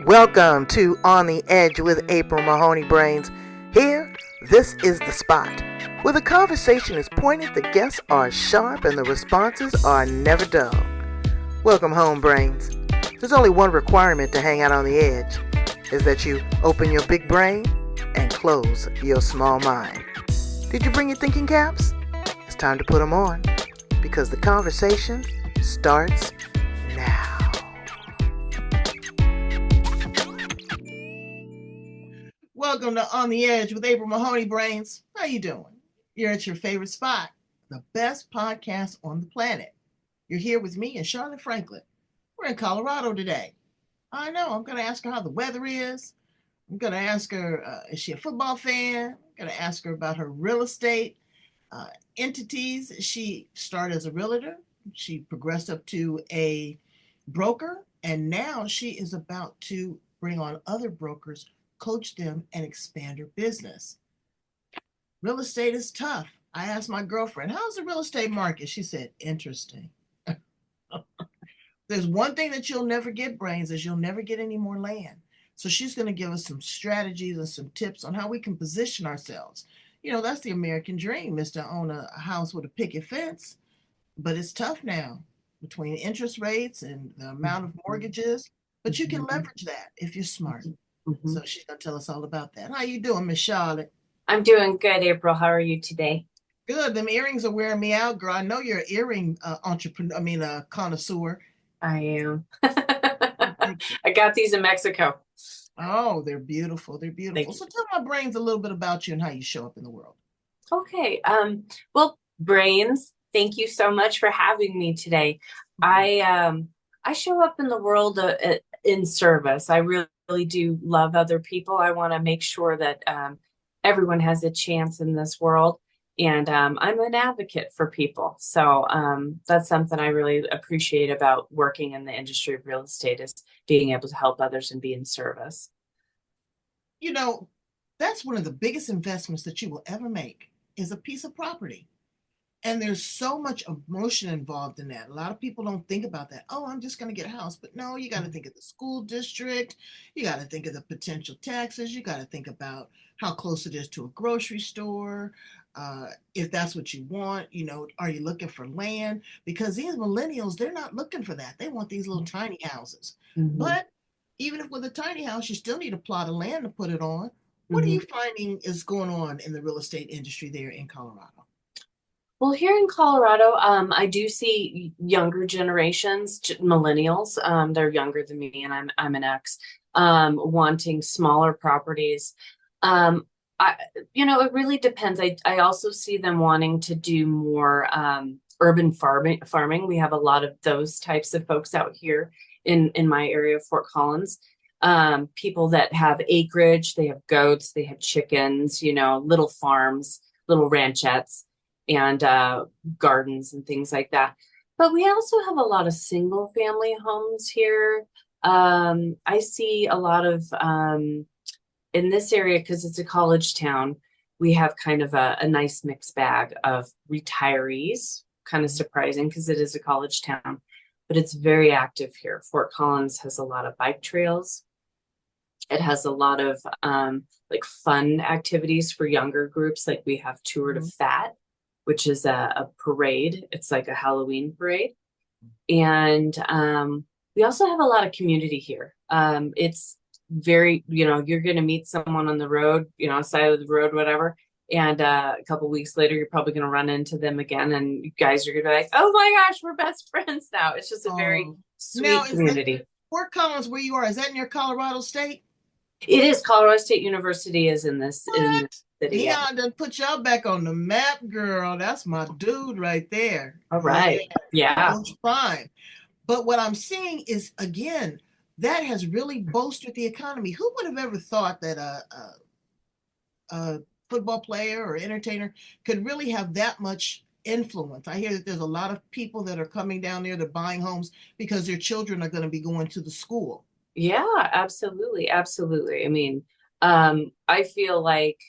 Welcome to On the Edge with April Mahoney Brains. Here, this is the spot where the conversation is pointed, the guests are sharp, and the responses are never dull. Welcome home, Brains. There's only one requirement to hang out on the edge, is that you open your big brain and close your small mind. Did you bring your thinking caps? It's time to put them on, because the conversation starts now. Welcome to On the Edge with April Mahoney Brains. How you doing? You're at your favorite spot, the best podcast on the planet. You're here with me and Charlotte Franklin. We're in Colorado today. I know, I'm going to ask her how the weather is. I'm going to ask her, is she a football fan? I'm going to ask her about her real estate entities. She started as a realtor. She progressed up to a broker, and now she is about to bring on other brokers, coach them, and expand her business. Real estate is tough. I asked my girlfriend, how's the real estate market? She said, interesting. There's one thing that you'll never get, Brains, is you'll never get any more land. So she's going to give us some strategies and some tips on how we can position ourselves. You know, that's the American dream, is to own a house with a picket fence. But it's tough now between interest rates and the amount of mortgages. But you can leverage that if you're smart. So she's going to tell us all about that. How you doing, Miss Charlotte? I'm doing good, April. How are you today? Good. Them earrings are wearing me out, girl. I know you're an earring entrepreneur. I mean, a connoisseur. I am. I got these in Mexico. Oh, they're beautiful. They're beautiful. So tell my Brains a little bit about you and how you show up in the world. Okay. Well, Brains, thank you so much for having me today. I show up in the world in service. I really do love other people. I want to make sure that everyone has a chance in this world. And I'm an advocate for people. So that's something I really appreciate about working in the industry of real estate, is being able to help others and be in service. You know, that's one of the biggest investments that you will ever make, is a piece of property. And there's so much emotion involved in that. A lot of people don't think about that. Oh, I'm just going to get a house. But no, you got to think of the school district. You got to think of the potential taxes. You got to think about how close it is to a grocery store. If that's what you want, you know, are you looking for land? Because these millennials, they're not looking for that. They want these little tiny houses. But even if with a tiny house, you still need a plot of land to put it on. What are you finding is going on in the real estate industry there in Colorado? Well, here in Colorado, I do see younger generations, millennials. They're younger than me, and I'm an X, wanting smaller properties. It really depends. I also see them wanting to do more urban farming. We have a lot of those types of folks out here in my area of Fort Collins. People that have acreage, they have goats, they have chickens, little farms, little ranchettes, and gardens and things like that. But we also have a lot of single family homes here. I see a lot of in this area, because it's a college town, we have kind of a nice mixed bag of retirees. Kind of surprising because it is a college town, but it's very active here. Fort Collins has a lot of bike trails. It has a lot of like fun activities for younger groups. Like we have Tour de Fat, which is a parade. It's like a Halloween parade. And we also have a lot of community here. It's very, you're going to meet someone on the road, side of the road, whatever. And a couple of weeks later, you're probably going to run into them again. And you guys are going to be like, oh my gosh, we're best friends now. It's just a very sweet community. Fort Collins, where you are, is that near Colorado State? It is. Colorado State University is in this city. Yeah, done put y'all back on the map, girl. That's my dude right there. All right. Yeah. Coach Prime. But what I'm seeing is, again, that has really bolstered the economy. Who would have ever thought that a football player or entertainer could really have that much influence? I hear that there's a lot of people that are coming down there, they're buying homes because their children are going to be going to the school. Yeah, absolutely. Absolutely. I mean, I feel like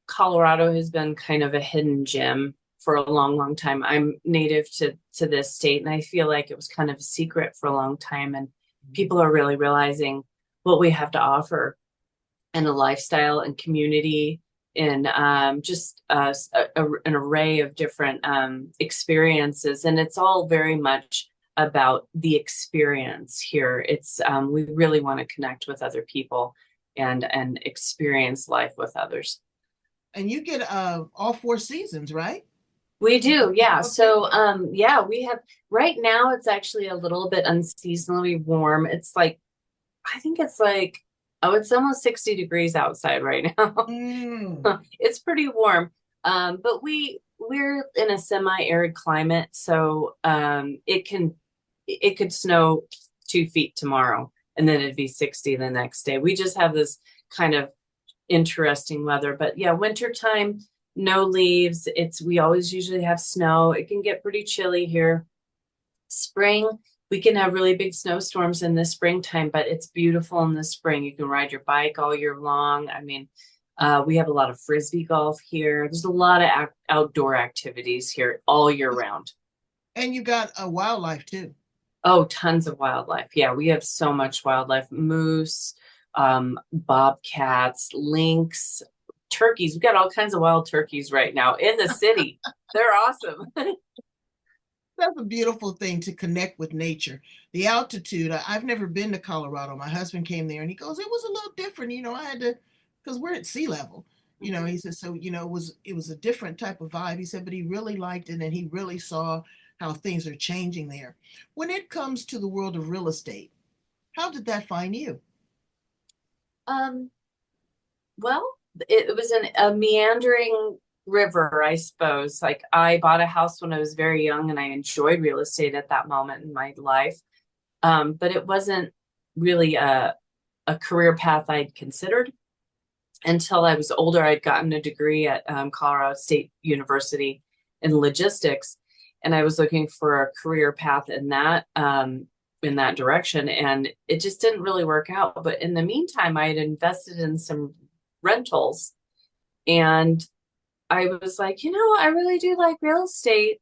Colorado has been kind of a hidden gem for a long, long time. I'm native to this state, and I feel like it was kind of a secret for a long time. And people are really realizing what we have to offer in a lifestyle and community and just an array of different experiences. And it's all very much about the experience here. It's we really want to connect with other people and experience life with others. And you get all four seasons, right? We do, yeah. Okay. So, yeah, we have right now it's actually a little bit unseasonably warm. It's like, I think it's like, oh, it's almost 60 degrees outside right now. Mm. It's pretty warm. But we're in a semi-arid climate, so it could snow 2 feet tomorrow, and then it'd be 60 the next day. We just have this kind of interesting weather. But yeah, wintertime, no leaves. We always usually have snow. It can get pretty chilly here. Spring, we can have really big snowstorms in the springtime, but it's beautiful in the spring. You can ride your bike all year long. I mean, we have a lot of frisbee golf here. There's a lot of outdoor activities here all year round. And you got a wildlife too. Oh, tons of wildlife. Yeah, we have so much wildlife. Moose, bobcats, lynx, turkeys. We've got all kinds of wild turkeys right now in the city. They're awesome. That's a beautiful thing to connect with nature. The altitude, I've never been to Colorado. My husband came there and he goes, it was a little different. I had to, because we're at sea level. He said, so, it was a different type of vibe. He said, but he really liked it and he really saw how things are changing there. When it comes to the world of real estate, how did that find you? Um, well, it was a meandering river, I suppose. Like I bought a house when I was very young and I enjoyed real estate at that moment in my life. But it wasn't really a career path I'd considered until I was older. I'd gotten a degree at Colorado State University in logistics, and I was looking for a career path in that direction, and it just didn't really work out. But in the meantime, I had invested in some rentals, and I was like, I really do like real estate.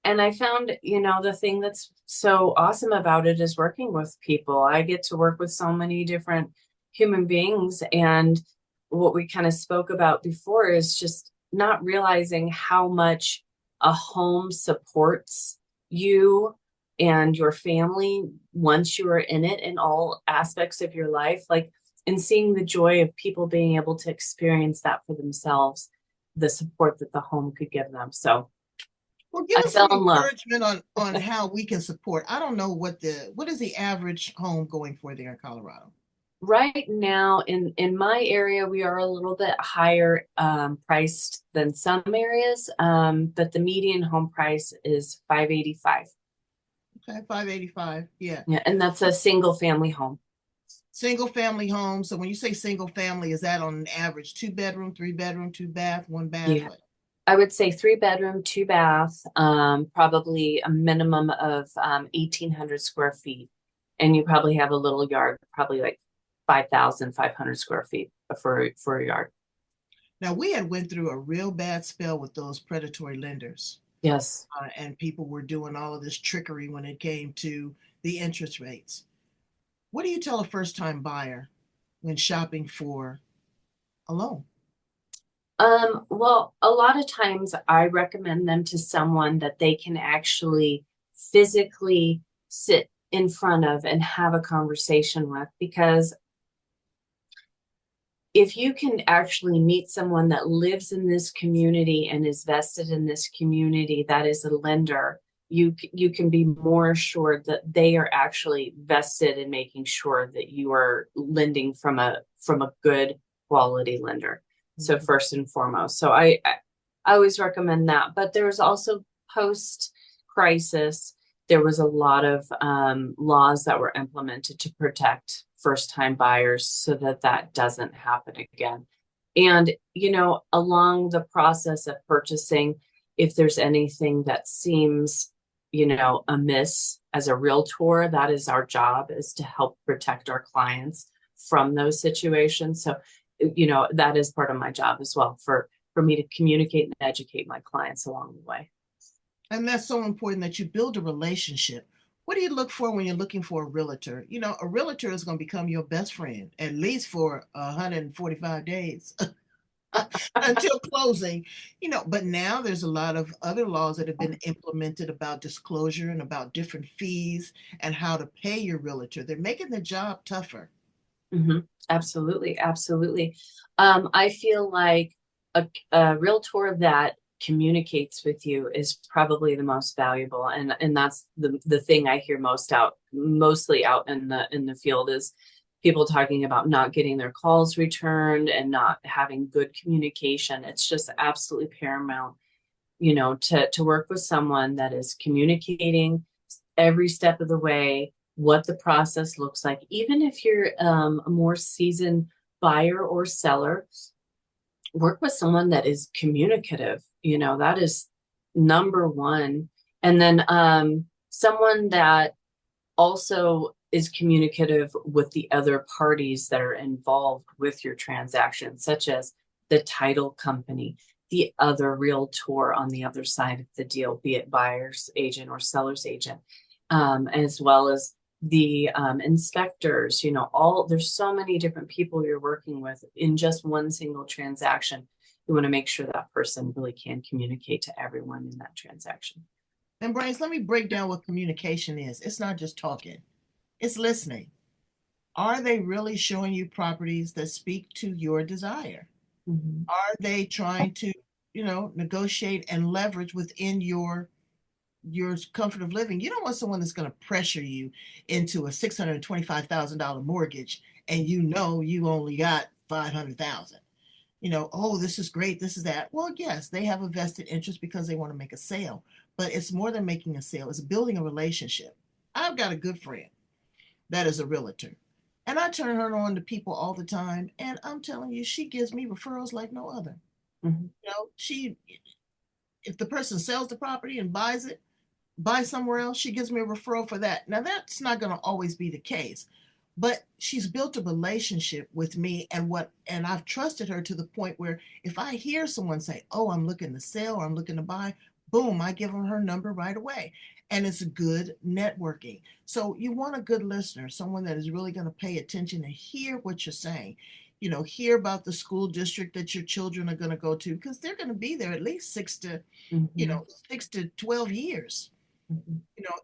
And I found, the thing that's so awesome about it is working with people. I get to work with so many different human beings. And what we kind of spoke about before is just not realizing how much a home supports you and your family once you are in it in all aspects of your life. Like, and seeing the joy of people being able to experience that for themselves, the support that the home could give them. So Well, give I us fell some in love. encouragement on how we can support. I don't know what is the average home going for there in Colorado. Right now in my area, we are a little bit higher priced than some areas, but the median home price is 585. Okay, 585. Yeah. Yeah, and that's a single family home. Single family home. So when you say single family, is that on an average 2 bedroom, 3 bedroom, two bath, one bath? Yeah, What? I would say 3 bedroom, two bath, probably a minimum of 1,800 square feet. And you probably have a little yard, probably like 5,500 square feet for a yard. Now we had went through a real bad spell with those predatory lenders, Yes. and people were doing all of this trickery when it came to the interest rates. What do you tell a first-time buyer when shopping for a loan? Well, a lot of times I recommend them to someone that they can actually physically sit in front of and have a conversation with, because if you can actually meet someone that lives in this community and is vested in this community, that is a lender, you can be more assured that they are actually vested in making sure that you are lending from a good quality lender. So first and foremost, so I always recommend that. But there's also post crisis, there was a lot of laws that were implemented to protect first time buyers so that that doesn't happen again. And, along the process of purchasing, if there's anything that seems, amiss as a realtor, that is our job, is to help protect our clients from those situations. So, that is part of my job as well, for for me to communicate and educate my clients along the way. And that's so important that you build a relationship. What do you look for when you're looking for a realtor? You know, a realtor is going to become your best friend at least for 145 days until closing. You know, but now there's a lot of other laws that have been implemented about disclosure and about different fees and how to pay your realtor. They're making the job tougher. Hmm. Absolutely, absolutely. I feel like a realtor that communicates with you is probably the most valuable, and that's the thing I hear mostly out in the field is people talking about not getting their calls returned and not having good communication. It's just absolutely paramount, to work with someone that is communicating every step of the way, what the process looks like. Even if you're a more seasoned buyer or seller, work with someone that is communicative. That is number one. And then someone that also is communicative with the other parties that are involved with your transaction, such as the title company, the other realtor on the other side of the deal, be it buyer's agent or seller's agent, as well as the inspectors. There's so many different people you're working with in just one single transaction. You want to make sure that person really can communicate to everyone in that transaction. And Brains, let me break down what communication is. It's not just talking, it's listening. Are they really showing you properties that speak to your desire? Mm-hmm. Are they trying to, negotiate and leverage within your comfort of living? You don't want someone that's going to pressure you into a $625,000 mortgage and you only got 500,000. Oh, this is great, this is that. Well, yes, they have a vested interest because they want to make a sale, but it's more than making a sale, it's building a relationship. I've got a good friend that is a realtor, and I turn her on to people all the time, and I'm telling you, she gives me referrals like no other. Mm-hmm. She, if the person sells the property and buy somewhere else, she gives me a referral for that. Now, that's not going to always be the case, but she's built a relationship with me, and I've trusted her to the point where if I hear someone say, "Oh, I'm looking to sell or I'm looking to buy," boom, I give her number right away. And it's good networking. So you want a good listener, someone that is really going to pay attention and hear what you're saying. Hear about the school district that your children are going to go to, because they're going to be there at least Mm-hmm. 6 to 12 years. Mm-hmm.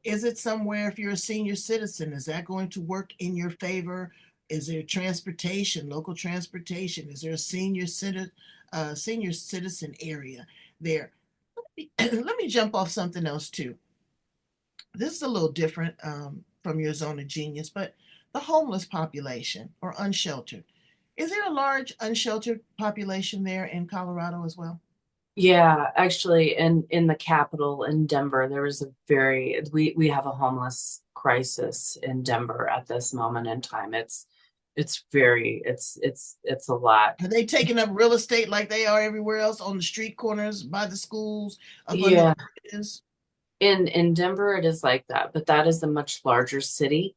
Is it somewhere, if you're a senior citizen, is that going to work in your favor? Is there transportation, local transportation? Is there a senior citizen area there? Let me jump off something else too. This is a little different from your zone of genius, but the homeless population or unsheltered. Is there a large unsheltered population there in Colorado as well? Yeah, actually, in the capital in Denver, there was we have a homeless crisis in Denver at this moment in time. It's a lot. Are they taking up real estate like they are everywhere else on the street corners, by the schools, up under the Yeah, bridges? in Denver it is like that, but that is a much larger city.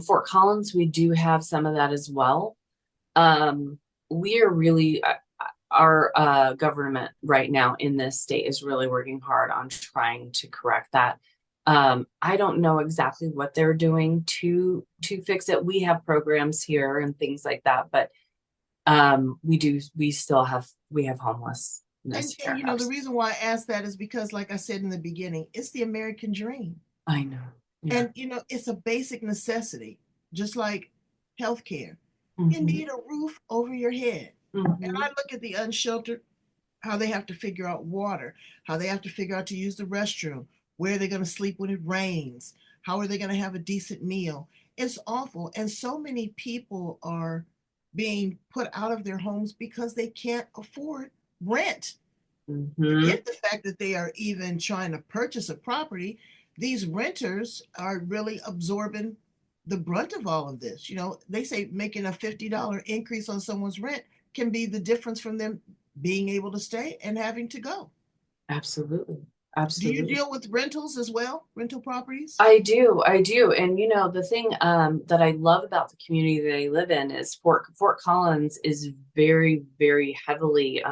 Fort Collins, we do have some of that as well. Um, we are really our government right now in this state is really working hard on trying to correct that. I don't know exactly what they're doing to fix it. We have programs here and things like that, but we have And homelessness and here. the reason why I asked that is because, like I said in the beginning, it's the American dream. I know. Yeah. And it's a basic necessity, just like healthcare. You Hmm. need a roof over your head. And I Hmm. look at the unsheltered, how they have to figure out water, how they have to figure out to use the restroom, where they're going to sleep when it rains, how are they going to have a decent meal. It's awful. And so many people are being put out of their homes because they can't afford rent. Hmm. Forget the fact that they are even trying to purchase a property. These renters are really absorbing the brunt of all of this. They say making a $50 increase on someone's rent can be the difference from them being able to stay and having to go. Absolutely. Do you Absolutely. deal with rentals as well, rental properties? I do. And the thing that I love about the community that I live in is Fort Collins is very, very heavily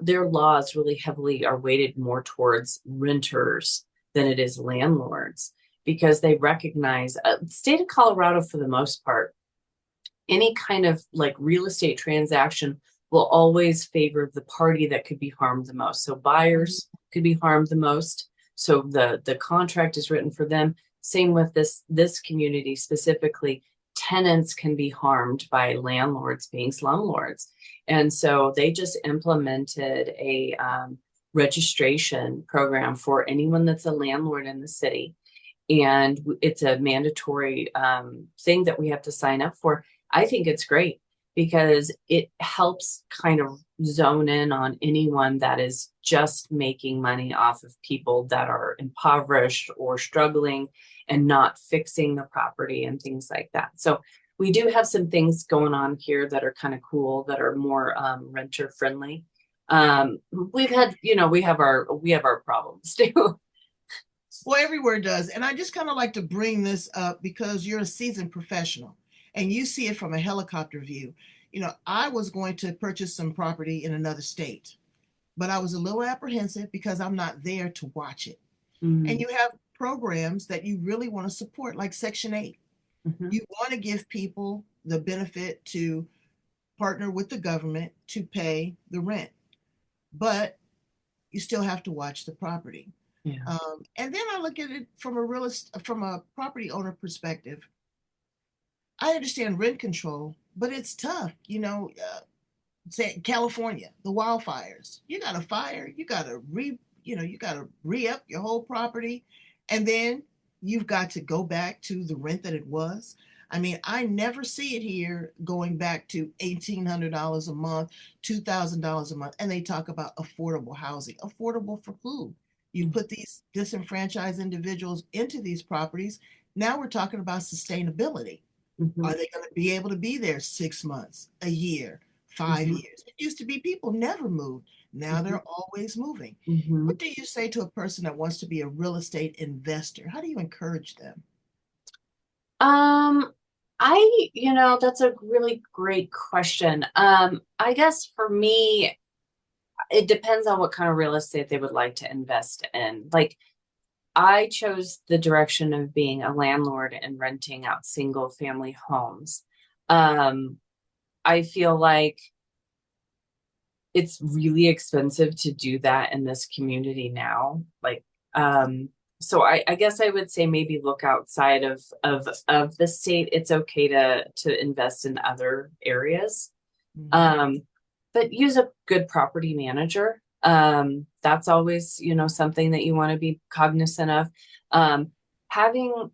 their laws really heavily are weighted more towards renters than it is landlords, because they recognize state of Colorado, for the most part, any kind of like real estate transaction will always favor the party that could be harmed the most. So buyers could be harmed the most. So the contract is written for them. Same with this community specifically. Tenants can be harmed by landlords being slumlords. And so they just implemented a registration program for anyone that's a landlord in the city. And it's a mandatory thing that we have to sign up for. I think it's great because it helps kind of zone in on anyone that is just making money off of people that are impoverished or struggling and not fixing the property and things like that. So we do have some things going on here that are kind of cool, that are more renter friendly. We've had, we have our problems too. Well, everywhere does. And I just kind of like to bring this up because you're a seasoned professional and you see it from a helicopter view. I was going to purchase some property in another state, but I was a little apprehensive because I'm not there to watch it. And Mm, you have programs that you really want to support, like Section 8. mhm. You want to give people the benefit to partner with the government to pay the rent, but you still have to watch the property. Yeah. And then I look at it from a property owner perspective. I understand rent control, but it's tough. Say California, the wildfires. You got a fire, you got to re-up your whole property, and then you've got to go back to the rent that it was. I mean, I never see it here going back to $1,800 a month, $2,000 a month, and they talk about affordable housing. Affordable for who? You Mm, put these disenfranchised individuals into these properties. Now we're talking about sustainability. Are mhm, they going to be able to be there 6 months, a year, five mhm, years? It used to be people never moved. Now mhm, they're always moving. What mhm. do you say to a person that wants to be a real estate investor? How do you encourage them? Um, that's a really great question. I guess for me, it depends on what kind of real estate they would like to invest in. Like, I chose the direction of being a landlord and renting out single family homes. Um, I feel like it's really expensive to do that in this community now. So I guess I would say maybe look outside of the state. It's okay to invest in other areas. Mhm. Um, but use a good property manager. That's always, something that you want to be cognizant of. Having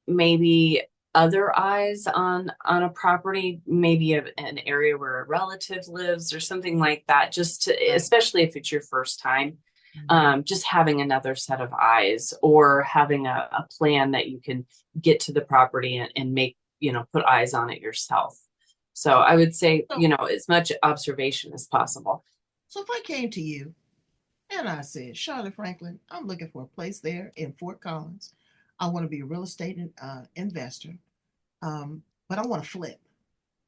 maybe other eyes on a property, maybe an area where a relative lives or something like that, just to, Right. especially if it's your first time, Mhm. just having another set of eyes, or having a plan that you can get to the property and make, put eyes on it yourself. So I would say, So, as much observation as possible. so if I came to you and I said, Charlotte Franklin, I'm looking for a place there in Fort Collins. I want to be a real estate investor, but I want to flip.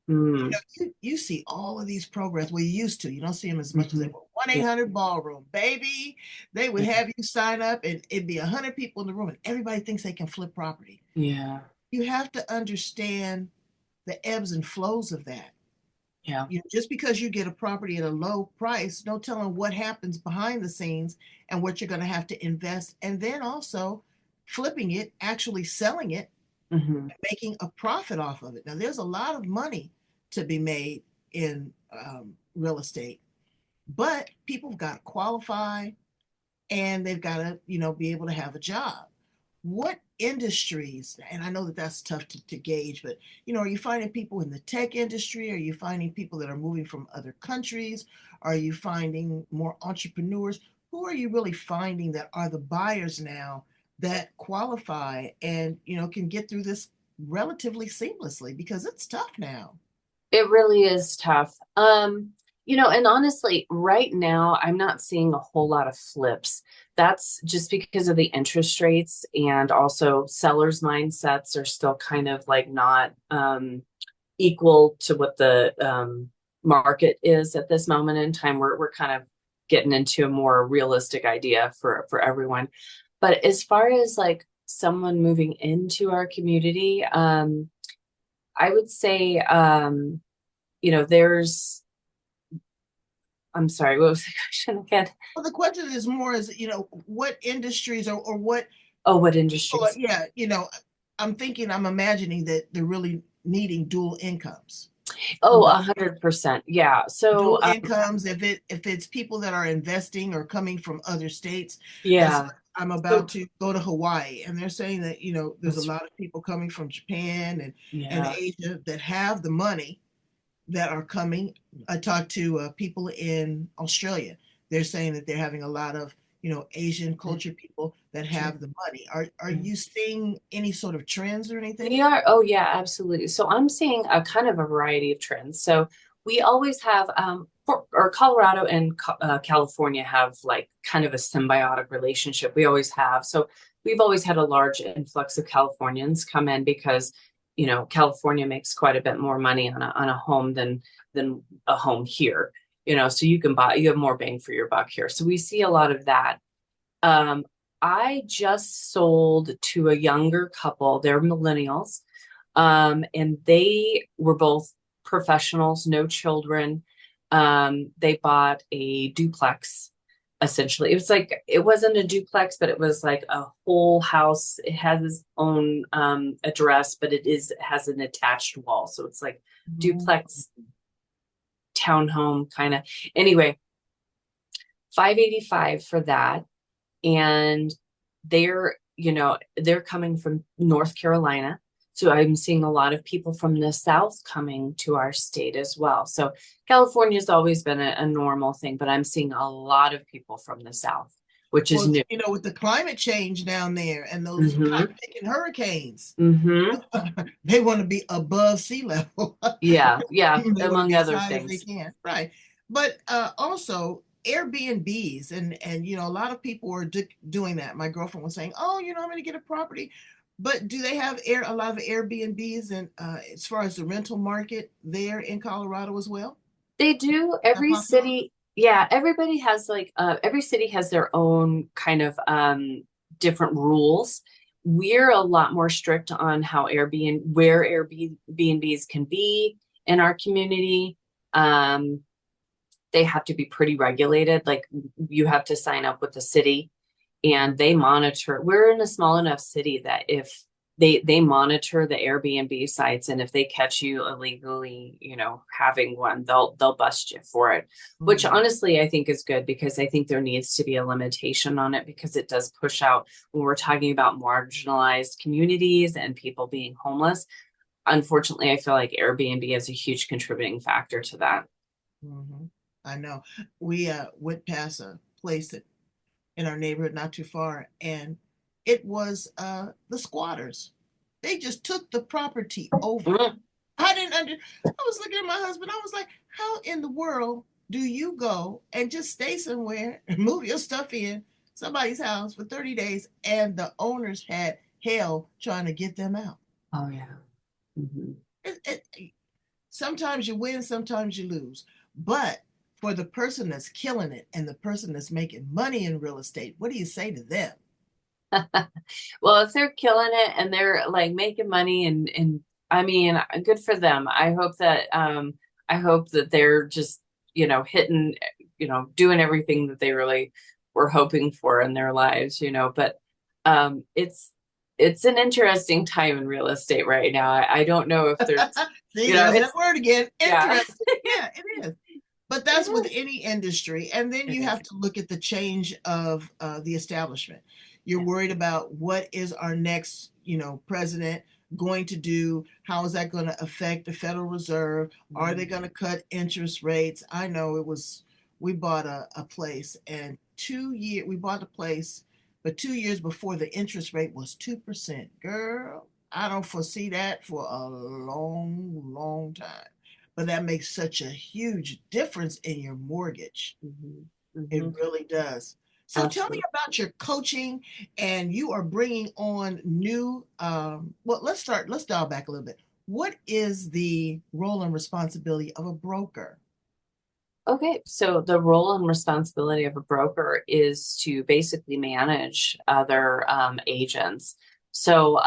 Mm, You see all of these programs. We used to. You don't see them as much as they mhm. were. One eight Yeah, hundred ballroom, baby. They would yeah, have you sign up, and it'd be 100 people in the room, and everybody thinks they can flip property. yeah, You have to understand the ebbs and flows of that. yeah. Just because you get a property at a low price, no telling what happens behind the scenes and what you're going to have to invest, and then also flipping it, actually selling it, Hmm. making a profit off of it. Now, there's a lot of money to be made in real estate, but people have got to qualify and they've got to, be able to have a job. What industries, and I know that that's tough to gauge, but, are you finding people in the tech industry? Are you finding people that are moving from other countries? Are you finding more entrepreneurs? Who are you really finding that are the buyers now that qualify and, can get through this relatively seamlessly because it's tough now. It really is tough. And honestly, right now, I'm not seeing a whole lot of flips. That's just because of the interest rates, and also sellers' mindsets are still kind of like not equal to what market is at this moment in time. We're kind of getting into a more realistic idea for everyone. But as far as like someone moving into our community, I would say, there's, I'm sorry, what was the question again? Well, the question is more is, what industries or what Oh, what people are, industries? yeah, I'm imagining that they're really needing dual incomes. Oh, But 100%. Yeah. So, dual incomes, if it's people that are investing or coming from other states, as yeah. I'm about So, to go to Hawaii, and they're saying that, there's a that's, lot of people coming from Japan and yeah. Asia that have the money that are coming. I talked to people in Australia. They're saying that they're having a lot of, Asian culture people that Sure. have the money. Are Yeah. you seeing any sort of trends or anything? We are, oh yeah, absolutely. So I'm seeing a kind of a variety of trends. So we always have, or Colorado and California have like kind of a symbiotic relationship. We always have. So we've always had a large influx of Californians come in because, California makes quite a bit more money on a home than a home here. So you have more bang for your buck here. So we see a lot of that. Um, I just sold to a younger couple. They're millennials. And they were both professionals, no children. They bought a duplex, essentially. It was like, it wasn't a duplex, but it was like a whole house. It has its own address, but it has an attached wall. So it's like Mhm. duplex townhome kind of. Anyway, 585 for that. And they're coming from North Carolina. So I'm seeing a lot of people from the South coming to our state as well. So California's always been a normal thing, but I'm seeing a lot of people from the South, which is Well, new. with the climate change down there and those Mm-hmm. cotton-picking hurricanes, Mm-hmm. they want to be above sea level. Yeah, yeah, They want to among be as other high as they things. can, right? But also Airbnbs, and a lot of people are doing that. My girlfriend was saying, "Oh, I'm going to get a property," but do they have a lot of Airbnbs and as far as the rental market there in Colorado as well? They do. Is that Every popular? city, yeah, everybody has like every city has their own kind of different rules. We're a lot more strict on how where Airbnbs can be in our community. Um, they have to be pretty regulated. Like you have to sign up with the city and they monitor. We're in a small enough city that if they monitor the Airbnb sites, and if they catch you illegally, having one, they'll bust you for it. Which Mhm. honestly I think is good because I think there needs to be a limitation on it because it does push out when we're talking about marginalized communities and people being homeless. Unfortunately, I feel like Airbnb is a huge contributing factor to that. Mhm. I know. We went past a place in our neighborhood not too far, and it was the squatters. They just took the property over. Mm, I didn't under. I was looking at my husband. I was like, "How in the world do you go and just stay somewhere and move your stuff in somebody's house for 30 days?" And the owners had hell trying to get them out. oh yeah. Mhm. Sometimes you win, sometimes you lose. But for the person that's killing it and the person that's making money in real estate, what do you say to them? Well, if they're killing it and they're like making money and I mean, good for them. I hope that they're just, hitting, doing everything that they really were hoping for in their lives, but it's an interesting time in real estate right now. I don't know if there's, See, there's that it's word again. yeah. Interesting. Yeah, it is. But It that's with is. any industry. And then It you is. have to look at the change of the establishment. You're Yeah. worried about what is our next, president going to do? How is that going to affect the Federal Reserve? Are they Mhm. going to cut interest rates? I know we bought a place, and 2 year we bought a place, but 2 years before the interest rate was 2%. Girl, I don't foresee that for a long, long time. But that makes such a huge difference in your mortgage. Mhm. It Mhm. really does. So tell me Absolutely. about your coaching, and you are bringing on new, well, let's dial back a little bit. What is the role and responsibility of a broker? Okay, so the role and responsibility of a broker is to basically manage other agents. So,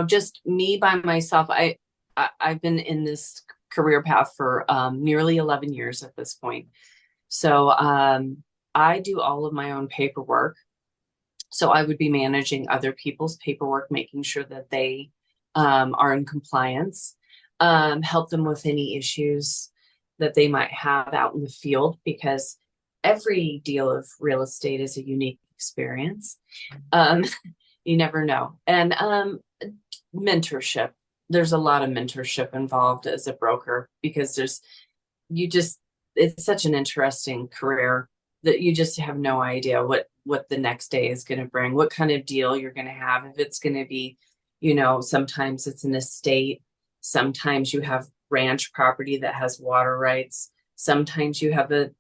just me by myself, I've been in this career path for nearly 11 years at this point. So, I do all of my own paperwork. So I would be managing other people's paperwork, making sure that they are in compliance, help them with any issues that they might have out in the field, because every deal of real estate is a unique experience. Um, you never know. And mentorship, there's a lot of mentorship involved as a broker, because you just, it's such an interesting career that you just have no idea what the next day is going to bring, what kind of deal you're going to have. If it's going to be, sometimes it's an estate, sometimes you have ranch property that has water rights, sometimes you have a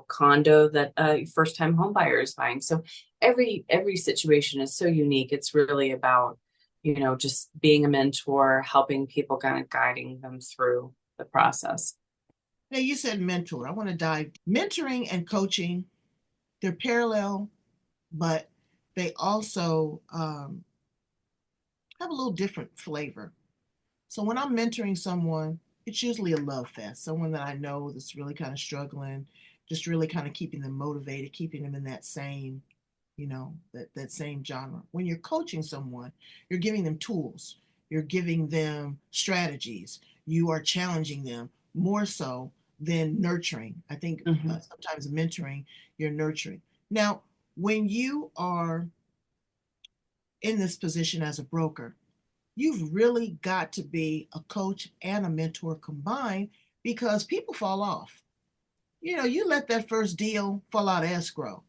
condo that a first time home buyer is buying. So every situation is so unique. It's really about just being a mentor, helping people, kind of guiding them through the process. Now, you said mentor. I want to dive. Mentoring and coaching, they're parallel, but they also have a little different flavor. So when I'm mentoring someone, it's usually a love fest, someone that I know that's really kind of struggling, just really kind of keeping them motivated, keeping them in that same, that same genre. When you're coaching someone, you're giving them tools, you're giving them strategies, you are challenging them more so than nurturing. I think Mhm. sometimes mentoring, you're nurturing. Now, when you are in this position as a broker, you've really got to be a coach and a mentor combined, because people fall off. You let that first deal fall out of escrow.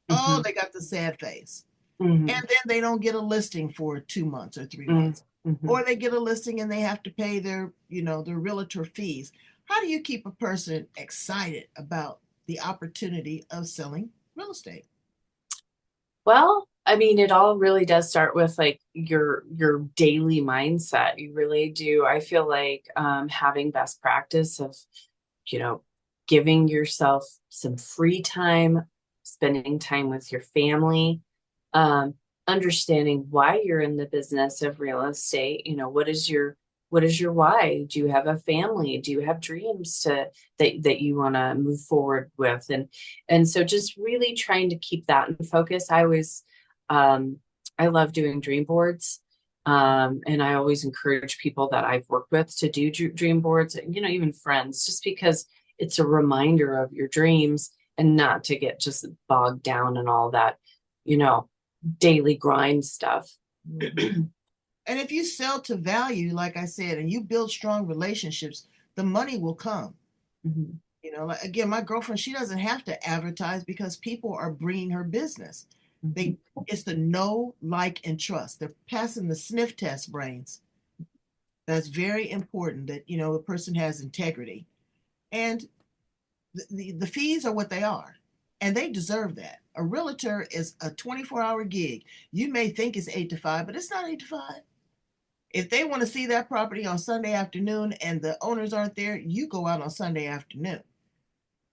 Oh, Mhm. they got the sad face. And Mhm. then they don't get a listing for 2 months or 3 months. Mhm. Or they get a listing and they have to pay their realtor fees. How do you keep a person excited about the opportunity of selling real estate? Well, I mean, it all really does start with like your daily mindset. You really do. I feel like having best practice of, you know, giving yourself some free time, spending time with your family, um, understanding why you're in the business of real estate. What is your why? Do you have a family? Do you have dreams that you want to move forward with? And so just really trying to keep that in focus. Um, I love doing dream boards. And I always encourage people that I've worked with to do dream boards, even friends, just because it's a reminder of your dreams, and not to get just bogged down in all that, you know, daily grind stuff. Mhm. And if you sell to value, like I said, and you build strong relationships, the money will come. Mhm. Like again, my girlfriend, she doesn't have to advertise because people are bringing her business. Mhm. They, it's the know, like, and trust. They're passing the sniff test, brains. That's very important that, a person has integrity. And the fees are what they are, and they deserve that. A realtor is a 24-hour gig. You may think it's 8 to 5, but it's not 8 to 5. If they want to see that property on Sunday afternoon and the owners aren't there, you go out on Sunday afternoon.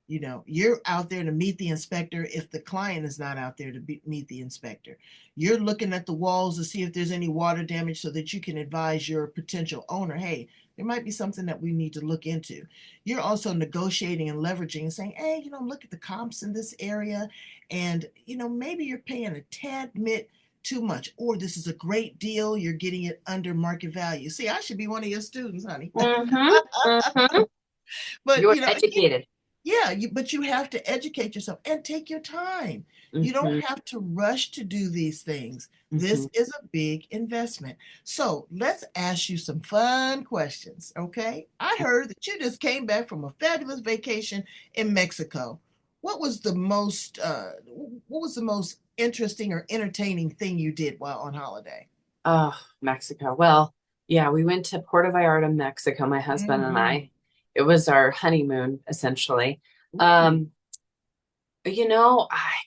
You're out there to meet the inspector if the client is not out there to meet the inspector. You're looking at the walls to see if there's any water damage so that you can advise your potential owner, hey, there might be something that we need to look into. You're also negotiating and leveraging and saying, hey, look at the comps in this area, and maybe you're paying a tad bit too much, or this is a great deal, you're getting it under market value. See, I should be one of your students, honey. Mhm. Mhm. But You're educated. yeah, but you have to educate yourself and take your time. You don't Mhm. have to rush to do these things. This Mhm. is a big investment. So let's ask you some fun questions, okay? I heard that you just came back from a fabulous vacation in Mexico. What was the most interesting or entertaining thing you did while on holiday? Oh, Mexico. Well, yeah, we went to Puerto Vallarta, Mexico, my husband and Mm-hmm. I. It was our honeymoon, essentially. Ooh. Um,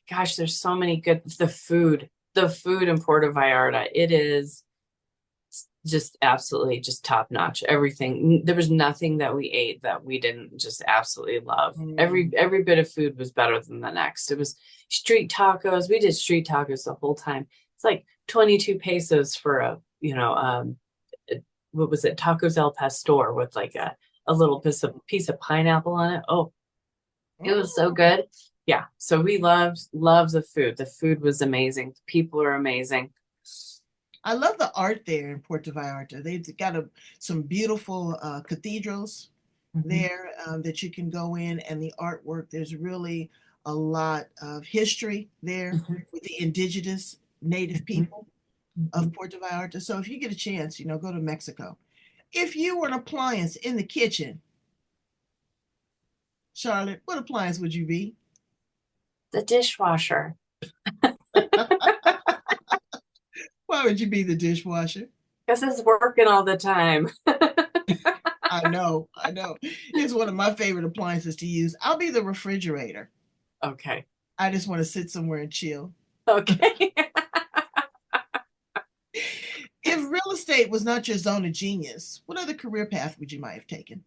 gosh, there's so many good, the food in Puerto Vallarta. It is just absolutely just top notch. Everything. There was nothing that we ate that we didn't just absolutely love. Mm. Every bit of food was better than the next. It was street tacos. We did street tacos the whole time. It's like 22 pesos for a, what was it? Tacos El Pastor with like a little piece of pineapple on it. Oh, it was so Mm. good. Yeah. So we loved the food. The food was amazing. The people are amazing. I love the art there in Puerto Vallarta. They've got some beautiful cathedrals Mhm. there that you can go in, and the artwork. There's really a lot of history there Mhm. with the indigenous native Mhm. people of Mhm. Puerto Vallarta. So if you get a chance, go to Mexico. If you were an appliance in the kitchen, Charlotte, what appliance would you be? The dishwasher. Why would you be the dishwasher? Because it's working all the time. I know, I know. It's one of my favorite appliances to use. I'll be the refrigerator. Okay. I just want to sit somewhere and chill. Okay. If real estate was not your zone of genius, what other career path would you might have taken?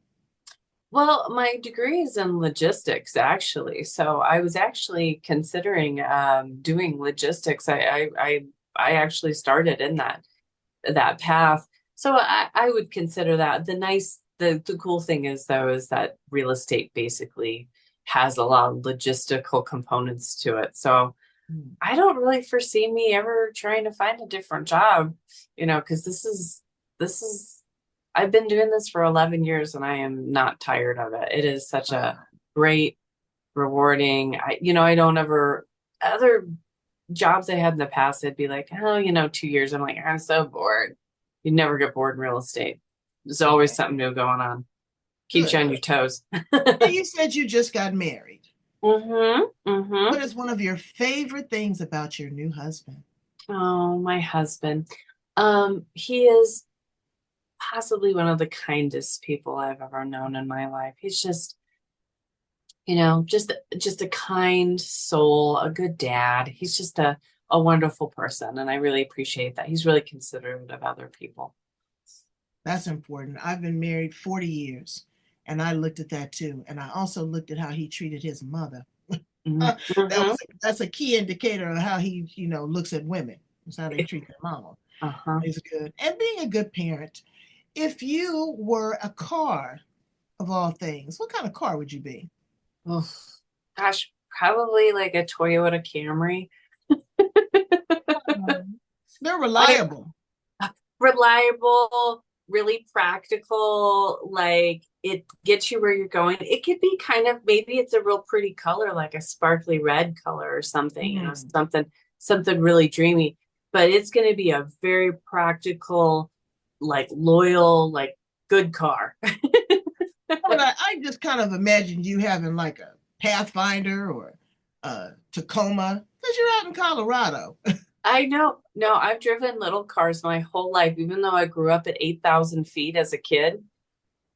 Well, my degree is in logistics, actually. So I was actually considering doing logistics. I actually started in that path. So I would consider that. The cool thing is though is that real estate basically has a lot of logistical components to it. So Hmm. I don't really foresee me ever trying to find a different job, because this is I've been doing this for 11 years and I am not tired of it. It is such a Wow. great, rewarding. I don't ever other jobs I had in the past, I'd be like, oh, 2 years. I'm like, I'm so bored. You never get bored in real estate. There's always Okay, something new going on. Keeps you good. on your toes. Now you said you just got married. Mm-hmm. Mm-hmm. What is one of your favorite things about your new husband? Oh, my husband. He is possibly one of the kindest people I've ever known in my life. He's just a kind soul, a good dad. He's just a wonderful person, and I really appreciate that. He's really considerate of other people. That's important. I've been married 40 years, and I looked at that too. And I also looked at how he treated his mother. Mm-hmm. That's a key indicator of how he looks at women. It's how they treat their mama. Uh-huh. Is good. And being a good parent. If you were a car of all things, what kind of car would you be? Oh, gosh, probably like a Toyota Camry. They're I reliable. reliable, really practical, like it gets you where you're going. It could be kind of maybe it's a real pretty color, like a sparkly red color or something, Mm. something really dreamy. But it's going to be a very practical, like loyal, like good car. But I just kind of imagined you having like a Pathfinder or a Tacoma because you're out in Colorado. I know. No, I've driven little cars my whole life, even though I grew up at 8,000 feet as a kid.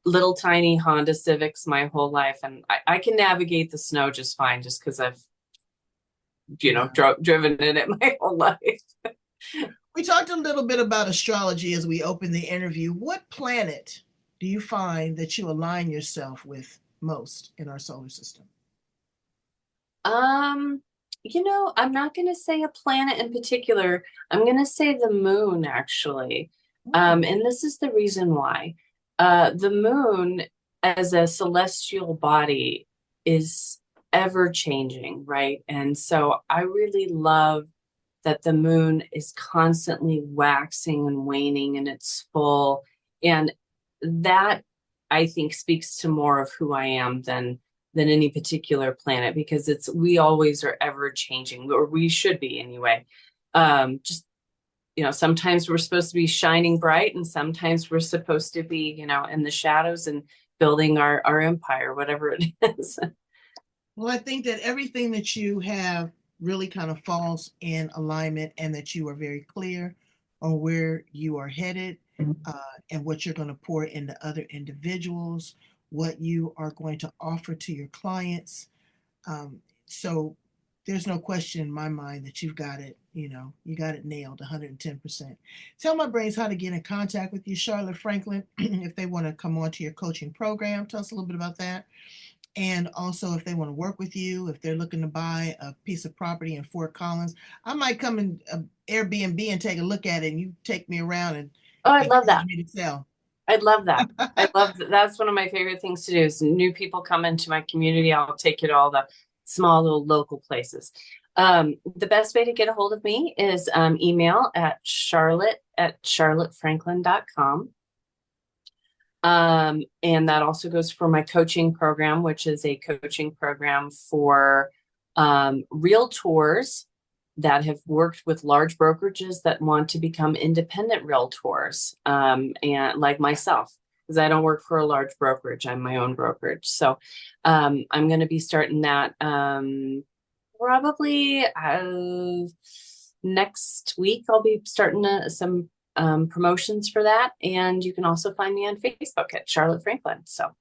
Little tiny Honda Civics my whole life, and I can navigate the snow just fine, just because I've Wow. driven in it my whole life. We talked a little bit about astrology as we opened the interview. What planet do you find that you align yourself with most in our solar system? Um, I'm not gonna say a planet in particular. I'm gonna say the moon, actually. Hmm. And this is the reason why. The moon, as a celestial body, is ever changing, right? And so I really love that the moon is constantly waxing and waning in its full. And that I think speaks to more of who I am than any particular planet, because we always are ever changing, or we should be anyway. Just sometimes we're supposed to be shining bright and sometimes we're supposed to be in the shadows and building our empire, whatever it is. Well, I think that everything that you have really kind of falls in alignment and that you are very clear on where you are headed uh, and what you're going to pour into other individuals, what you are going to offer to your clients. So there's no question in my mind that you've got it, you got it nailed 110%. Tell my brains how to get in contact with you, Charlotte Franklin, if they want to come on to your coaching program. Tell us a little bit about that. And also, if they want to work with you, if they're looking to buy a piece of property in Fort Collins, I might come in Airbnb and take a look at it, and you take me around and Oh, I'd love encourage that. me to sell. I'd love that. I love that. That's one of my favorite things to do is new people come into my community. I'll take you to all the small little local places. The best way to get a hold of me is email at charlotte@charlottefranklin.com. And that also goes for my coaching program, which is a coaching program for realtors that have worked with large brokerages that want to become independent realtors, and like myself, because I don't work for a large brokerage, I'm my own brokerage. So I'm going to be starting that probably next week. I'll be starting some promotions for that. And you can also find me on Facebook at Charlotte Franklin. So,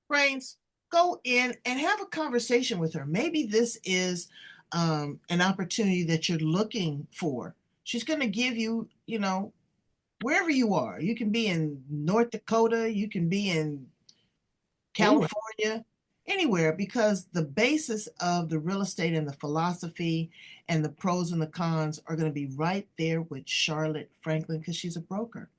Brains, go in and have a conversation with her. Maybe this is an opportunity that you're looking for. She's going to give you, wherever you are. You can be in North Dakota, you can be in anyway, California, anywhere, because the basis of the real estate and the philosophy and the pros and the cons are going to be right there with Charlotte Franklin because she's a broker.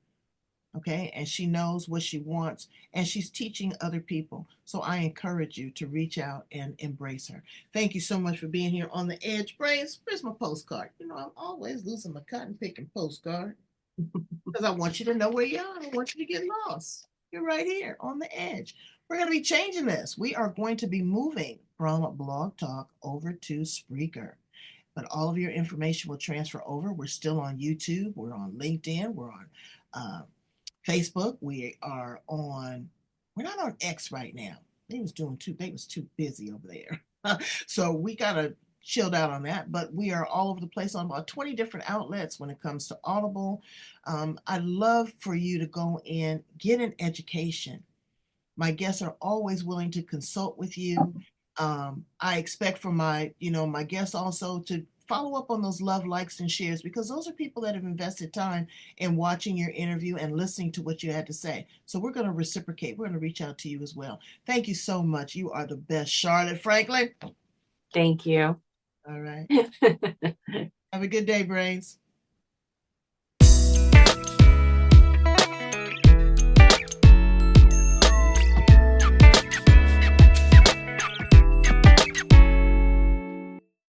Okay, and she knows what she wants and she's teaching other people. So I encourage you to reach out and embrace her. Thank you so much for being here on the Edge. Brains, where's my postcard? I'm always losing my cotton picking postcard because I want you to know where you are. I don't want you to get lost. You're right here on the edge. We're going to be changing this. We are going to be moving from Blog Talk over to Spreaker. But all of your information will transfer over. We're still on YouTube. We're on LinkedIn. We're on Facebook. We're not on X right now. They was too busy over there. So we got to chilled out on that, but we are all over the place on about 20 different outlets when it comes to Audible. I'd love for you to go in, get an education. My guests are always willing to consult with you. I expect from my guests also to follow up on those love, likes, and shares because those are people that have invested time in watching your interview and listening to what you had to say. So we're going to reciprocate. We're going to reach out to you as well. Thank you so much. You are the best, Charlotte Franklin. thank you. All right. Have a good day, Brains.